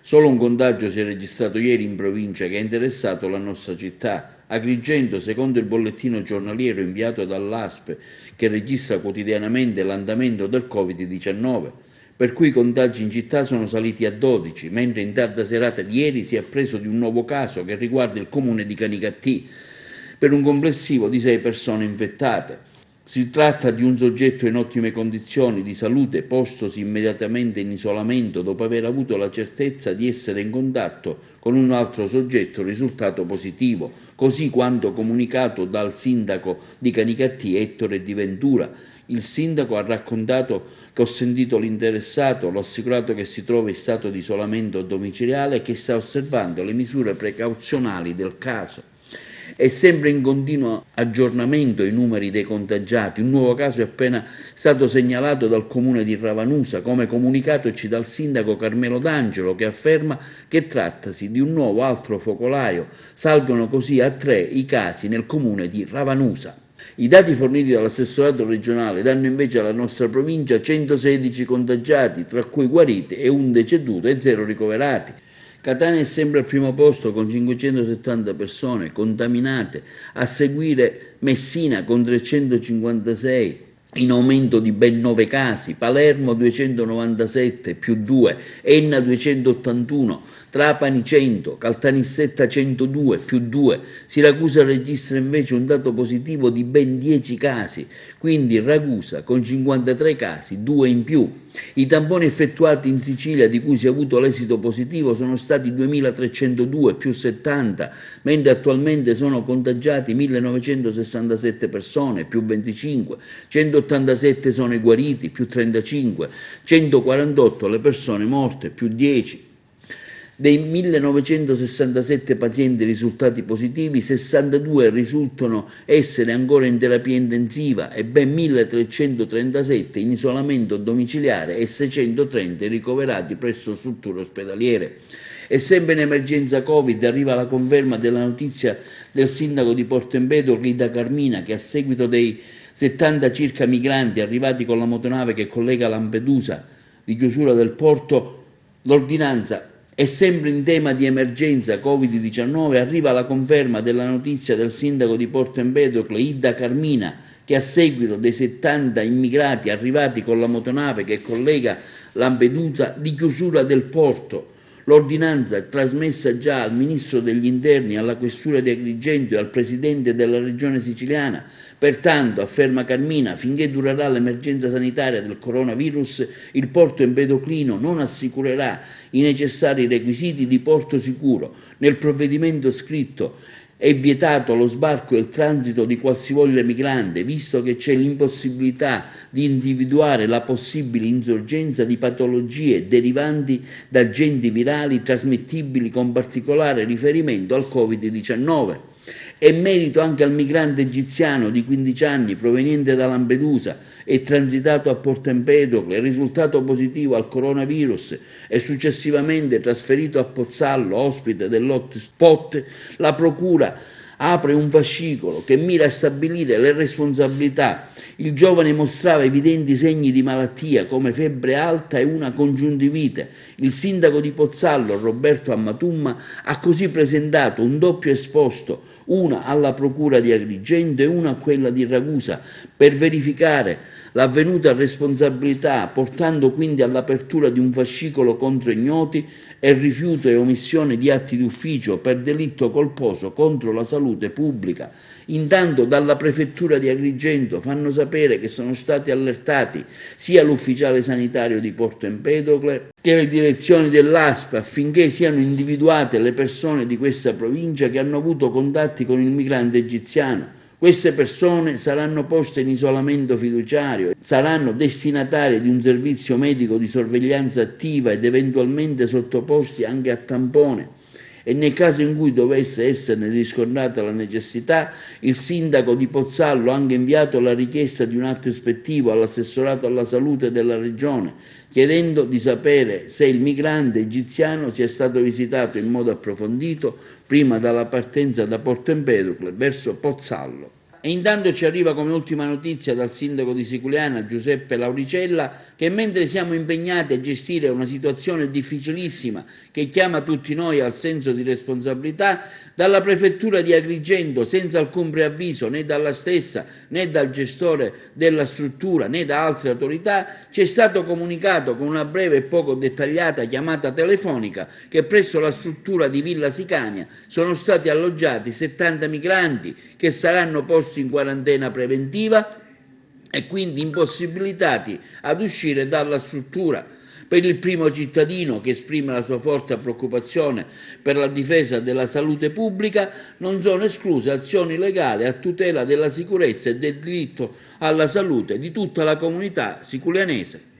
Solo un contagio si è registrato ieri in provincia che ha interessato la nostra città. Agrigento, secondo il bollettino giornaliero inviato dall'ASP, che registra quotidianamente l'andamento del Covid-19, per cui i contagi in città sono saliti a 12, mentre in tarda serata di ieri si è appreso di un nuovo caso che riguarda il comune di Canicattì, per un complessivo di 6 persone infettate. Si tratta di un soggetto in ottime condizioni di salute postosi immediatamente in isolamento dopo aver avuto la certezza di essere in contatto con un altro soggetto risultato positivo, così quanto comunicato dal sindaco di Canicattì Ettore Di Ventura. Il sindaco ha raccontato che ho sentito l'interessato, l'ho assicurato che si trova in stato di isolamento domiciliare e che sta osservando le misure precauzionali del caso. È sempre in continuo aggiornamento i numeri dei contagiati. Un nuovo caso è appena stato segnalato dal comune di Ravanusa, come comunicatoci dal sindaco Carmelo D'Angelo, che afferma che trattasi di un nuovo altro focolaio. Salgono così a 3 i casi nel comune di Ravanusa. I dati forniti dall'assessorato regionale danno invece alla nostra provincia 116 contagiati, tra cui guariti e un deceduto e 0 ricoverati. Catania è sempre al primo posto con 570 persone contaminate, a seguire Messina con 356, in aumento di ben 9 casi, Palermo 297 più 2, Enna 281, Trapani 100, Caltanissetta 102 più 2, Siracusa registra invece un dato positivo di ben 10 casi, quindi Ragusa con 53 casi, 2 in più. I tamponi effettuati in Sicilia di cui si è avuto l'esito positivo sono stati 2.302 più 70, mentre attualmente sono contagiati 1.967 persone più 25, 187 sono i guariti più 35, 148 le persone morte più 10. Dei 1967 pazienti risultati positivi, 62 risultano essere ancora in terapia intensiva e ben 1337 in isolamento domiciliare e 630 ricoverati presso strutture ospedaliere. E sempre in emergenza Covid arriva la conferma della notizia del sindaco di Porto Empedocle, Ida Carmina, che a seguito dei 70 circa migranti arrivati con la motonave che collega Lampedusa di chiusura del porto, l'ordinanza e sempre in tema di emergenza Covid-19 arriva la conferma della notizia del sindaco di Porto Empedocle, Ida Carmina, che a seguito dei 70 immigrati arrivati con la motonave che collega Lampedusa di chiusura del porto. L'ordinanza è trasmessa già al Ministro degli Interni, alla Questura di Agrigento e al Presidente della Regione Siciliana. Pertanto, afferma Carmina, finché durerà l'emergenza sanitaria del coronavirus, il porto empedoclino non assicurerà i necessari requisiti di porto sicuro. Nel provvedimento scritto è vietato lo sbarco e il transito di qualsivoglia migrante, visto che c'è l'impossibilità di individuare la possibile insorgenza di patologie derivanti da agenti virali trasmettibili con particolare riferimento al Covid-19. È merito anche al migrante egiziano di 15 anni proveniente da Lampedusa e transitato a Porto Empedocle, risultato positivo al coronavirus e successivamente trasferito a Pozzallo, ospite dell'hotspot. La Procura apre un fascicolo che mira a stabilire le responsabilità. Il giovane mostrava evidenti segni di malattia come febbre alta e una congiuntivite. Il sindaco di Pozzallo, Roberto Ammatumma, ha così presentato un doppio esposto, una alla Procura di Agrigento e una a quella di Ragusa, per verificare l'avvenuta responsabilità, portando quindi all'apertura di un fascicolo contro ignoti e rifiuto e omissione di atti d'ufficio per delitto colposo contro la salute pubblica. Intanto dalla Prefettura di Agrigento fanno sapere che sono stati allertati sia l'ufficiale sanitario di Porto Empedocle che le direzioni dell'ASP affinché siano individuate le persone di questa provincia che hanno avuto contatti con il migrante egiziano. Queste persone saranno poste in isolamento fiduciario, saranno destinatarie di un servizio medico di sorveglianza attiva ed eventualmente sottoposti anche a tampone. E nel caso in cui dovesse esserne riscontrata la necessità, il sindaco di Pozzallo ha anche inviato la richiesta di un atto ispettivo all'assessorato alla salute della regione, chiedendo di sapere se il migrante egiziano sia stato visitato in modo approfondito prima della partenza da Porto Empedocle verso Pozzallo. E intanto ci arriva come ultima notizia dal sindaco di Siculiana, Giuseppe Lauricella, che mentre siamo impegnati a gestire una situazione difficilissima che chiama tutti noi al senso di responsabilità, dalla prefettura di Agrigento, senza alcun preavviso né dalla stessa né dal gestore della struttura né da altre autorità, ci è stato comunicato con una breve e poco dettagliata chiamata telefonica che presso la struttura di Villa Sicania sono stati alloggiati 70 migranti che saranno posti in quarantena preventiva e quindi impossibilitati ad uscire dalla struttura. Per il primo cittadino che esprime la sua forte preoccupazione per la difesa della salute pubblica, non sono escluse azioni legali a tutela della sicurezza e del diritto alla salute di tutta la comunità siculianese.